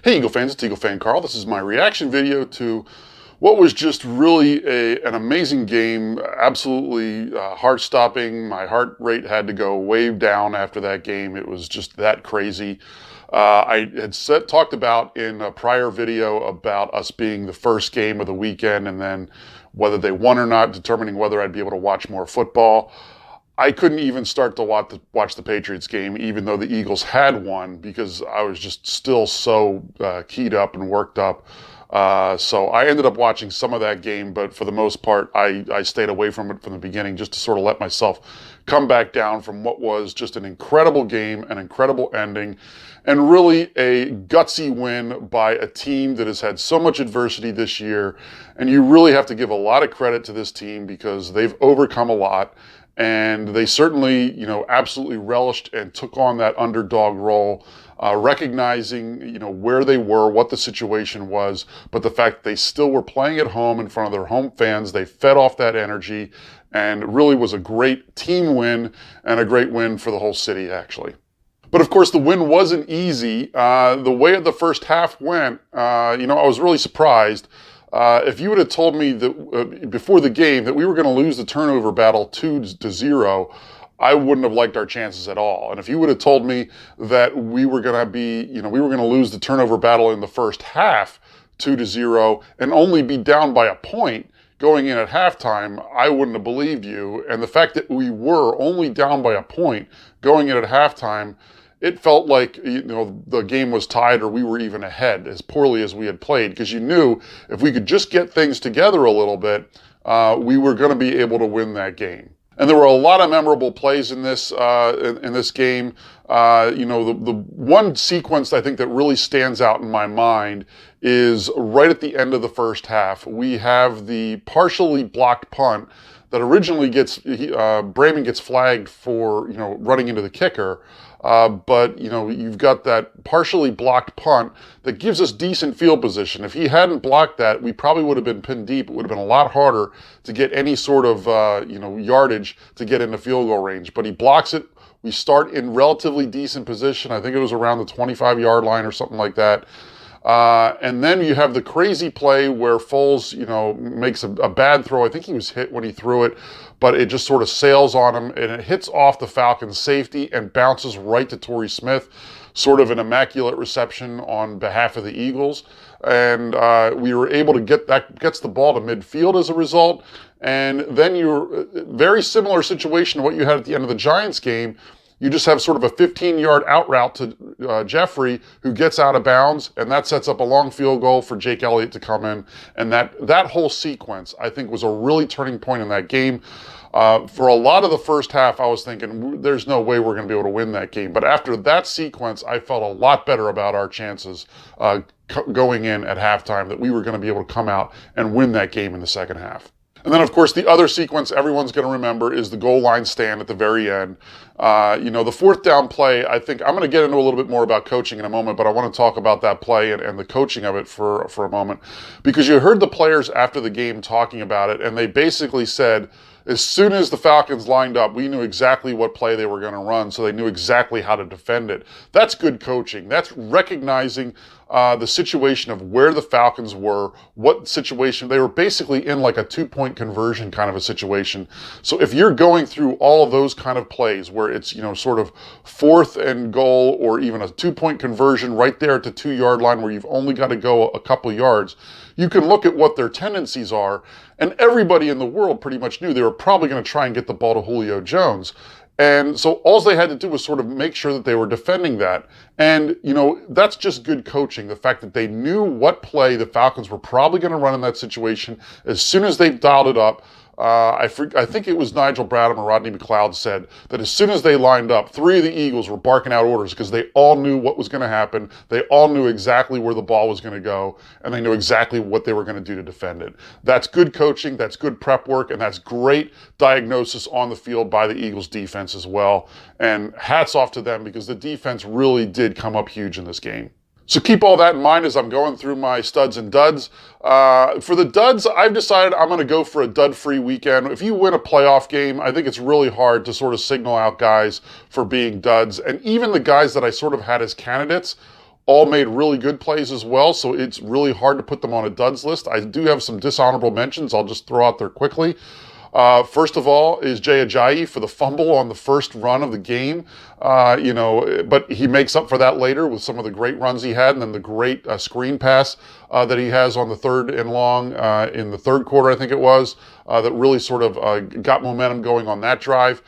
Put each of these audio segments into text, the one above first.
Hey Eagle fans, it's EaglefanKarl. This is my reaction video to what was just really an amazing game. Absolutely heart-stopping. My heart rate had to go way down after that game. It was just that crazy. I had talked about in a prior video about us being the first game of the weekend and then whether they won or not, determining whether I'd be able to watch more football. I couldn't even start to watch the Patriots game, even though the Eagles had won, because I was just still so keyed up and worked up. So I ended up watching some of that game, but for the most part, I stayed away from it from the beginning just to sort of let myself come back down from what was just an incredible game, an incredible ending, and really a gutsy win by a team that has had so much adversity this year. And you really have to give a lot of credit to this team because they've overcome a lot. And they certainly, absolutely relished and took on that underdog role, recognizing, where they were, what the situation was, but the fact that they still were playing at home in front of their home fans. They fed off that energy and really was a great team win and a great win for the whole city, actually. But of course, the win wasn't easy. The way the first half went, I was really surprised. If you would have told me that before the game that we were going to lose the turnover battle 2-0, I wouldn't have liked our chances at all. And if you would have told me that we were going to lose the turnover battle in the first half 2-0 and only be down by a point going in at halftime, I wouldn't have believed you. And the fact that we were only down by a point going in at halftime, it felt like, the game was tied or we were even ahead as poorly as we had played, because you knew if we could just get things together a little bit, we were going to be able to win that game. And there were a lot of memorable plays in this game. The one sequence I think that really stands out in my mind is right at the end of the first half. We have the partially blocked punt that originally Brayman gets flagged for, running into the kicker. But you've got that partially blocked punt that gives us decent field position. If he hadn't blocked that, we probably would have been pinned deep. It would have been a lot harder to get any sort of, yardage to get into field goal range. But he blocks it. We start in relatively decent position. I think it was around the 25-yard line or something like that. And then you have the crazy play where Foles, makes a bad throw. I think he was hit when he threw it, but it just sort of sails on him and it hits off the Falcons safety and bounces right to Torrey Smith, sort of an immaculate reception on behalf of the Eagles. And we were able to gets the ball to midfield as a result. And then you're very similar situation to what you had at the end of the Giants game. You just have sort of a 15-yard out route to Jeffrey, who gets out of bounds, and that sets up a long field goal for Jake Elliott to come in. And that whole sequence, I think, was a really turning point in that game. For a lot of the first half, I was thinking, there's no way we're going to be able to win that game. But after that sequence, I felt a lot better about our chances going in at halftime, that we were going to be able to come out and win that game in the second half. And then, of course, the other sequence everyone's going to remember is the goal line stand at the very end. The fourth down play, I think I'm going to get into a little bit more about coaching in a moment, but I want to talk about that play and the coaching of it for a moment, because you heard the players after the game talking about it, and they basically said, as soon as the Falcons lined up, we knew exactly what play they were going to run, so they knew exactly how to defend it. That's good coaching. That's recognizing the situation of where the Falcons were, what situation. They were basically in like a two-point conversion kind of a situation. So if you're going through all of those kind of plays where it's, sort of fourth and goal or even a two-point conversion right there at the 2-yard line where you've only got to go a couple yards, you can look at what their tendencies are. And everybody in the world pretty much knew they were probably going to try and get the ball to Julio Jones. And so all they had to do was sort of make sure that they were defending that. And, that's just good coaching. The fact that they knew what play the Falcons were probably going to run in that situation. As soon as they dialed it up, I think it was Nigel Bradham or Rodney McLeod said that as soon as they lined up, 3 of the Eagles were barking out orders because they all knew what was going to happen. They all knew exactly where the ball was going to go, and they knew exactly what they were going to do to defend it. That's good coaching, that's good prep work, and that's great diagnosis on the field by the Eagles defense as well. And hats off to them, because the defense really did come up huge in this game. So keep all that in mind as I'm going through my studs and duds. For the duds, I've decided I'm going to go for a dud-free weekend. If you win a playoff game, I think it's really hard to sort of signal out guys for being duds. And even the guys that I sort of had as candidates, all made really good plays as well, so it's really hard to put them on a duds list. I do have some dishonorable mentions I'll just throw out there quickly. First of all is Jay Ajayi for the fumble on the first run of the game. But he makes up for that later with some of the great runs he had, and then the great screen pass that he has on the 3rd and long in the 3rd quarter, I think it was, that really sort of got momentum going on that drive.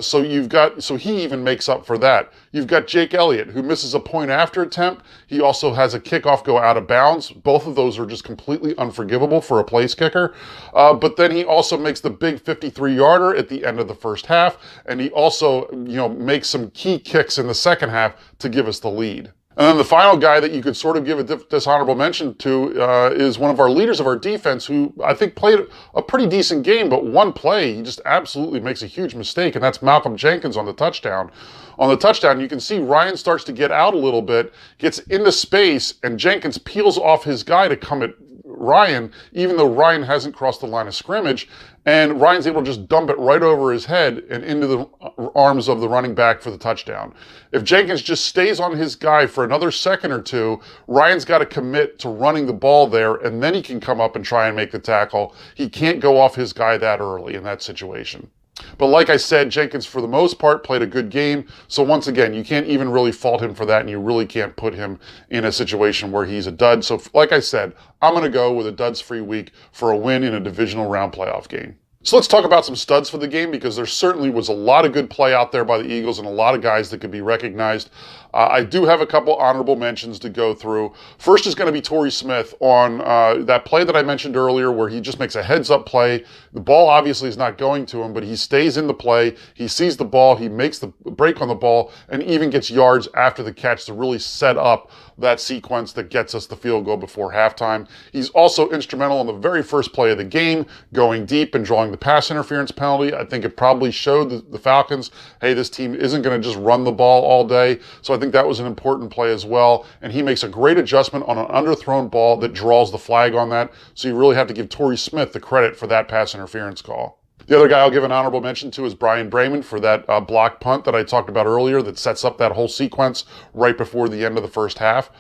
So he even makes up for that. You've got Jake Elliott, who misses a point after attempt. He also has a kickoff go out of bounds. Both of those are just completely unforgivable for a place kicker. But then he also makes the big 53-yarder at the end of the first half, and he also, makes some key kicks in the second half to give us the lead. And then the final guy that you could sort of give a dishonorable mention to is one of our leaders of our defense, who I think played a pretty decent game, but one play, he just absolutely makes a huge mistake, and that's Malcolm Jenkins on the touchdown. On the touchdown, you can see Ryan starts to get out a little bit, gets into space, and Jenkins peels off his guy to come at Ryan, even though Ryan hasn't crossed the line of scrimmage, and Ryan's able to just dump it right over his head and into the arms of the running back for the touchdown. If Jenkins just stays on his guy for another second or two, Ryan's got to commit to running the ball there, and then he can come up and try and make the tackle. He can't go off his guy that early in that situation. But like I said, Jenkins, for the most part, played a good game. So once again, you can't even really fault him for that, and you really can't put him in a situation where he's a dud. So like I said, I'm going to go with a duds-free week for a win in a divisional round playoff game. So let's talk about some studs for the game, because there certainly was a lot of good play out there by the Eagles and a lot of guys that could be recognized. I do have a couple honorable mentions to go through. First is going to be Torrey Smith on that play that I mentioned earlier, where he just makes a heads-up play. The ball obviously is not going to him, but he stays in the play. He sees the ball. He makes the break on the ball and even gets yards after the catch to really set up that sequence that gets us the field goal before halftime. He's also instrumental in the very first play of the game, going deep and drawing the pass interference penalty. I think it probably showed the Falcons, hey, this team isn't going to just run the ball all day. So I think that was an important play as well. And he makes a great adjustment on an underthrown ball that draws the flag on that. So you really have to give Torrey Smith the credit for that pass interference call. The other guy I'll give an honorable mention to is Brian Brayman for that block punt that I talked about earlier that sets up that whole sequence right before the end of the first half.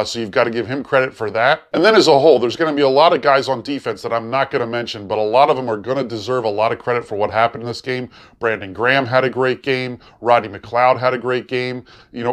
So you've got to give him credit for that. And then as a whole, there's going to be a lot of guys on defense that I'm not going to mention, but a lot of them are going to deserve a lot of credit for what happened in this game. Brandon Graham had a great game. Rodney McLeod had a great game.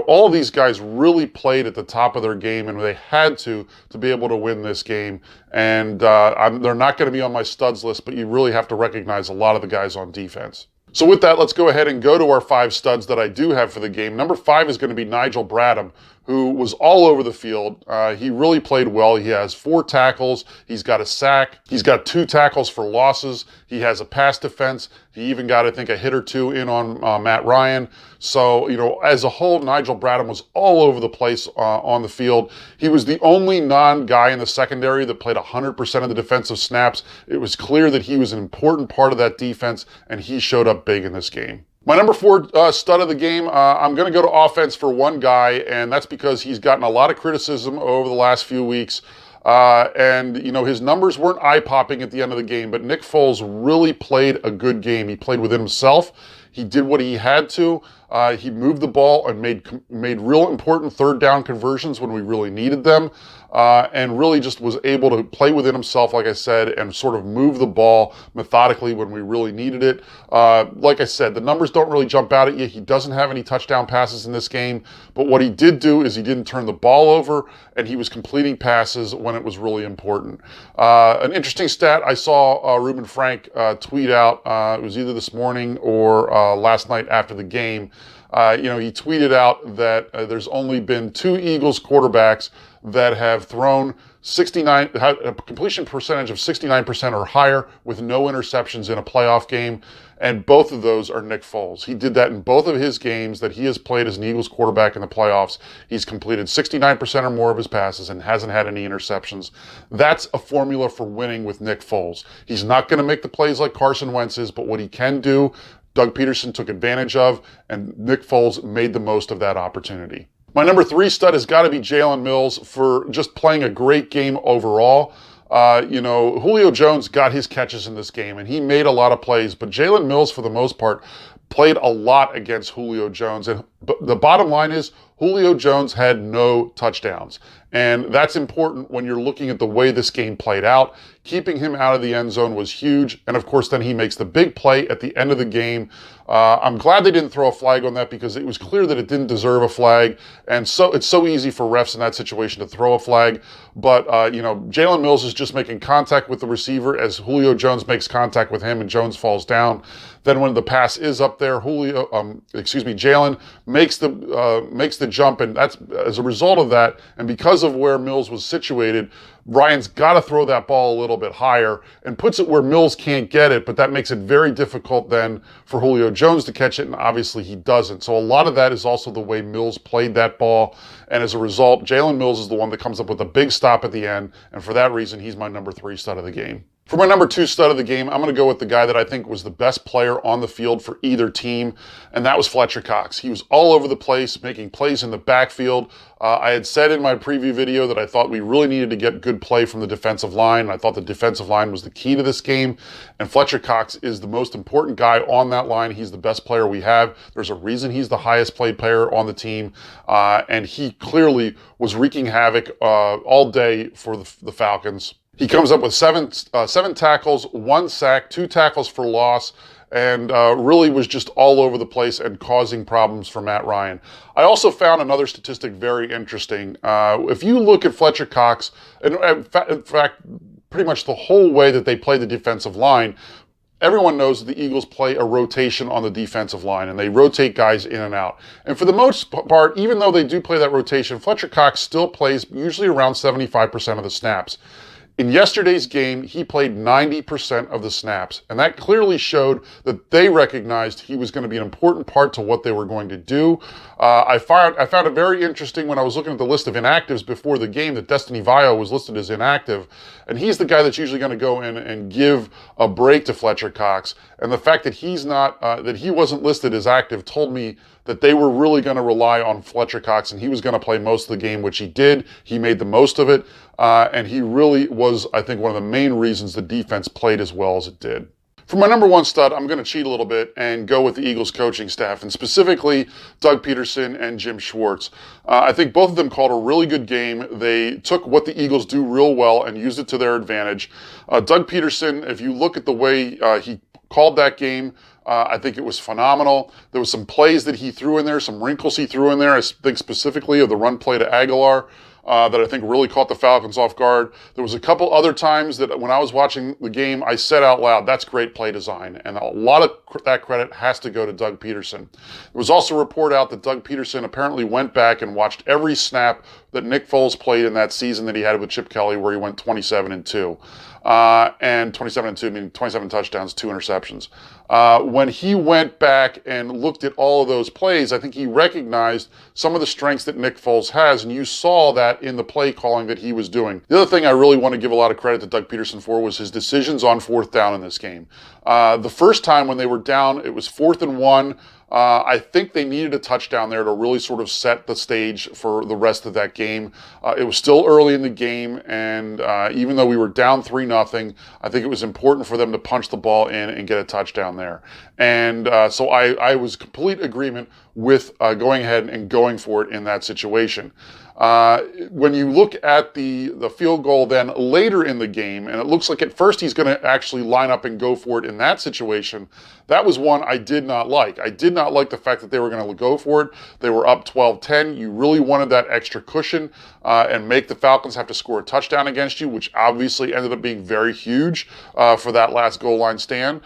All of these guys really played at the top of their game, and they had to be able to win this game. And they're not going to be on my studs list, but you really have to recognize a lot of the guys on defense. So with that, let's go ahead and go to our 5 studs that I do have for the game. Number 5 is going to be Nigel Bradham, who was all over the field. He really played well. He has 4 tackles. He's got a sack. He's got 2 tackles for losses. He has a pass defense. He even got, I think, a hit or 2 in on Matt Ryan. So, as a whole, Nigel Bradham was all over the place on the field. He was the only non-guy in the secondary that played 100% of the defensive snaps. It was clear that he was an important part of that defense, and he showed up big in this game. My number 4 stud of the game, I'm going to go to offense for one guy, and that's because he's gotten a lot of criticism over the last few weeks. His numbers weren't eye-popping at the end of the game, but Nick Foles really played a good game. He played within himself. He did what he had to. He moved the ball and made real important third down conversions when we really needed them. And really just was able to play within himself, like I said, and sort of move the ball methodically when we really needed it. Like I said, the numbers don't really jump out at you. He doesn't have any touchdown passes in this game, but what he did do is he didn't turn the ball over, and he was completing passes when it was really important. An interesting stat I saw Reuben Frank tweet out, it was either this morning or last night after the game. He tweeted out that there's only been 2 Eagles quarterbacks that have thrown a completion percentage of 69% or higher with no interceptions in a playoff game, and both of those are Nick Foles. He did that in both of his games that he has played as an Eagles quarterback in the playoffs. He's completed 69% or more of his passes and hasn't had any interceptions. That's a formula for winning with Nick Foles. He's not going to make the plays like Carson Wentz is, but what he can do, Doug Peterson took advantage of, and Nick Foles made the most of that opportunity. My number 3 stud has got to be Jalen Mills for just playing a great game overall. Julio Jones got his catches in this game, and he made a lot of plays, but Jalen Mills, for the most part, played a lot against Julio Jones. And the bottom line is, Julio Jones had no touchdowns. And that's important when you're looking at the way this game played out. Keeping him out of the end zone was huge. And of course, then he makes the big play at the end of the game. I'm glad they didn't throw a flag on that because it was clear that it didn't deserve a flag. And so it's so easy for refs in that situation to throw a flag. But, Jalen Mills is just making contact with the receiver as Julio Jones makes contact with him and Jones falls down. Then when the pass is up there, Jalen makes the jump, and that's as a result of that, and because of where Mills was situated, Ryan's got to throw that ball a little bit higher and puts it where Mills can't get it, but that makes it very difficult then for Julio Jones to catch it, and obviously he doesn't. So a lot of that is also the way Mills played that ball, and as a result, Jalen Mills is the one that comes up with a big stop at the end, and for that reason, he's my number 3 stud of the game. For my number 2 stud of the game, I'm going to go with the guy that I think was the best player on the field for either team, and that was Fletcher Cox. He was all over the place, making plays in the backfield. I had said in my preview video that I thought we really needed to get good play from the defensive line, and I thought the defensive line was the key to this game, and Fletcher Cox is the most important guy on that line. He's the best player we have. There's a reason he's the highest paid player on the team, and he clearly was wreaking havoc all day for the Falcons. He comes up with seven tackles, 1 sack, 2 tackles for loss, and really was just all over the place and causing problems for Matt Ryan. I also found another statistic very interesting. If you look at Fletcher Cox, and in fact, pretty much the whole way that they play the defensive line, everyone knows that the Eagles play a rotation on the defensive line, and they rotate guys in and out. And for the most part, even though they do play that rotation, Fletcher Cox still plays usually around 75% of the snaps. In yesterday's game, he played 90% of the snaps, and that clearly showed that they recognized he was going to be an important part to what they were going to do. I found it very interesting when I was looking at the list of inactives before the game that Destiny Vio was listed as inactive, and he's the guy that's usually going to go in and give a break to Fletcher Cox. And the fact that he wasn't listed as active told me that they were really going to rely on Fletcher Cox, and he was going to play most of the game, which he did. He made the most of it, and he really was, I think, one of the main reasons the defense played as well as it did. For my number 1 stud, I'm going to cheat a little bit and go with the Eagles coaching staff, and specifically Doug Peterson and Jim Schwartz. I think both of them called a really good game. They took what the Eagles do real well and used it to their advantage. Doug Peterson, if you look at the way he called that game, I think it was phenomenal. There was some plays that he threw in there, some wrinkles he threw in there. I think specifically of the run play to Aguilar that I think really caught the Falcons off guard. There was a couple other times that when I was watching the game, I said out loud, that's great play design. And a lot of that credit has to go to Doug Peterson. There was also a report out that Doug Peterson apparently went back and watched every snap that Nick Foles played in that season that he had with Chip Kelly, where he went 27-2. And 27-2, meaning 27 touchdowns, 2 interceptions. When he went back and looked at all of those plays, I think he recognized some of the strengths that Nick Foles has, and you saw that in the play calling that he was doing. The other thing I really want to give a lot of credit to Doug Peterson for was his decisions on 4th down in this game. The first time when they were down, it was 4th and 1. I think they needed a touchdown there to really sort of set the stage for the rest of that game. It was still early in the game, and even though we were down 3-0, I think it was important for them to punch the ball in and get a touchdown there. And so I was in complete agreement with going ahead and going for it in that situation. When you look at the field goal then later in the game, and it looks like at first he's going to actually line up and go for it in that situation, that was one I did not like. I did not like the fact that they were going to go for it. They were up 12-10. You really wanted that extra cushion and make the Falcons have to score a touchdown against you, which obviously ended up being very huge for that last goal line stand.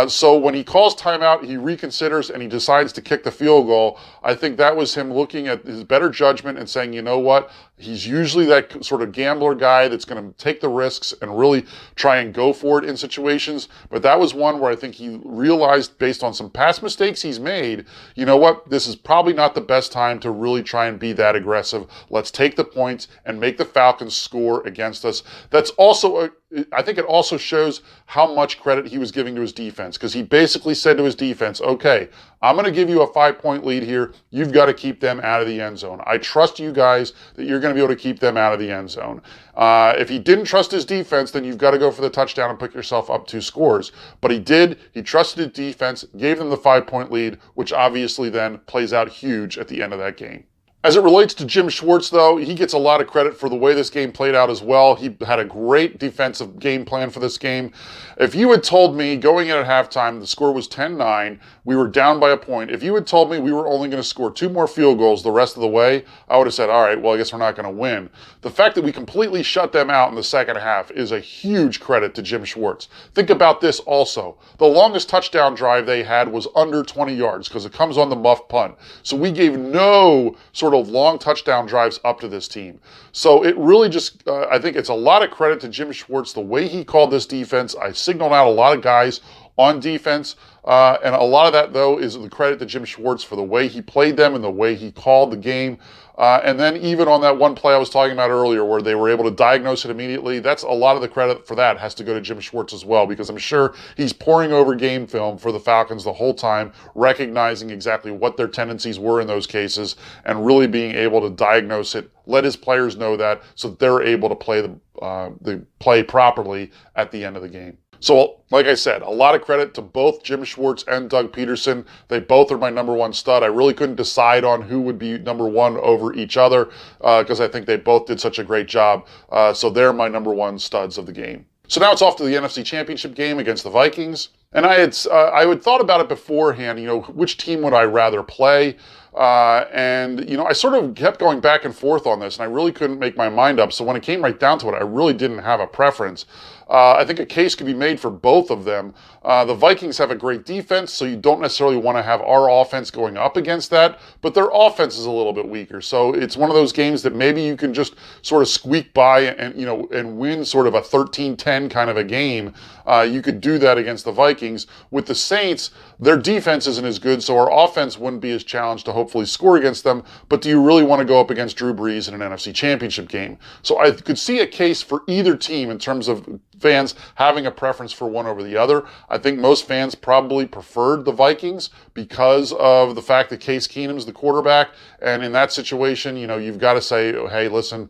So when he calls timeout, he reconsiders and he decides to kick the field goal. I think that was him looking at his better judgment and saying, you know what? He's usually that sort of gambler guy that's going to take the risks and really try and go for it in situations. But that was one where I think he realized, based on some past mistakes he's made, you know what? This is probably not the best time to really try and be that aggressive. Let's take the points and make the Falcons score against us. That's also I think it also shows how much credit he was giving to his defense, because he basically said to his defense, okay, I'm going to give you a 5-point lead here. You've got to keep them out of the end zone. I trust you guys that you're going to be able to keep them out of the end zone. If he didn't trust his defense, then you've got to go for the touchdown and pick yourself up 2 scores. But he did. He trusted his defense, gave them the 5-point lead, which obviously then plays out huge at the end of that game. As it relates to Jim Schwartz, though, he gets a lot of credit for the way this game played out as well. He had a great defensive game plan for this game. If you had told me going in at halftime, the score was 10-9, we were down by a point. If you had told me we were only going to score 2 more field goals the rest of the way, I would have said, all right, well, I guess we're not going to win. The fact that we completely shut them out in the second half is a huge credit to Jim Schwartz. Think about this also. The longest touchdown drive they had was under 20 yards because it comes on the muff punt. So we gave no sort of long touchdown drives up to this team. So it really just, I think it's a lot of credit to Jim Schwartz, the way he called this defense. I signaled out a lot of guys on defense, and a lot of that, though, is the credit to Jim Schwartz for the way he played them and the way he called the game. And then even on that one play I was talking about earlier where they were able to diagnose it immediately, that's a lot of the credit for that has to go to Jim Schwartz as well, because I'm sure he's poring over game film for the Falcons the whole time, recognizing exactly what their tendencies were in those cases and really being able to diagnose it, let his players know that so that they're able to play the play properly at the end of the game. So, like I said, a lot of credit to both Jim Schwartz and Doug Peterson. They both are my number one stud. I really couldn't decide on who would be number one over each other because I think they both did such a great job. So they're my number one studs of the game. So now it's off to the NFC Championship game against the Vikings. And I had thought about it beforehand, which team would I rather play? I sort of kept going back and forth on this, and I really couldn't make my mind up. So when it came right down to it, I really didn't have a preference. I think a case could be made for both of them. The Vikings have a great defense, so you don't necessarily want to have our offense going up against that, but their offense is a little bit weaker. So it's one of those games that maybe you can just sort of squeak by and win sort of a 13-10 kind of a game. You could do that against the Vikings. With the Saints, their defense isn't as good, so our offense wouldn't be as challenged to hopefully score against them. But do you really want to go up against Drew Brees in an NFC Championship game? So I could see a case for either team in terms of fans having a preference for one over the other. I think most fans probably preferred the Vikings because of the fact that Case Keenum's the quarterback. And in that situation, you've got to say, hey, listen,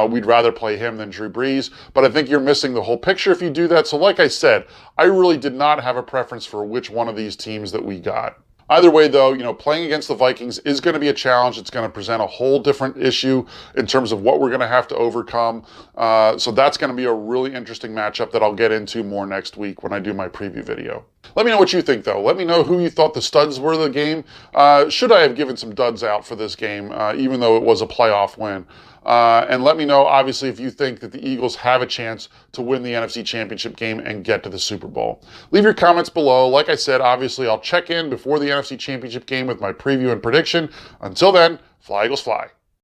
we'd rather play him than Drew Brees. But I think you're missing the whole picture if you do that. So like I said, I really did not have a preference for which one of these teams that we got. Either way, though, playing against the Vikings is going to be a challenge. It's going to present a whole different issue in terms of what we're going to have to overcome. So that's going to be a really interesting matchup that I'll get into more next week when I do my preview video. Let me know what you think, though. Let me know who you thought the studs were of the game. Should I have given some duds out for this game, even though it was a playoff win? And let me know, obviously, if you think that the Eagles have a chance to win the NFC Championship game and get to the Super Bowl. Leave your comments below. Like I said, obviously, I'll check in before the NFC Championship game with my preview and prediction. Until then, fly, Eagles, fly.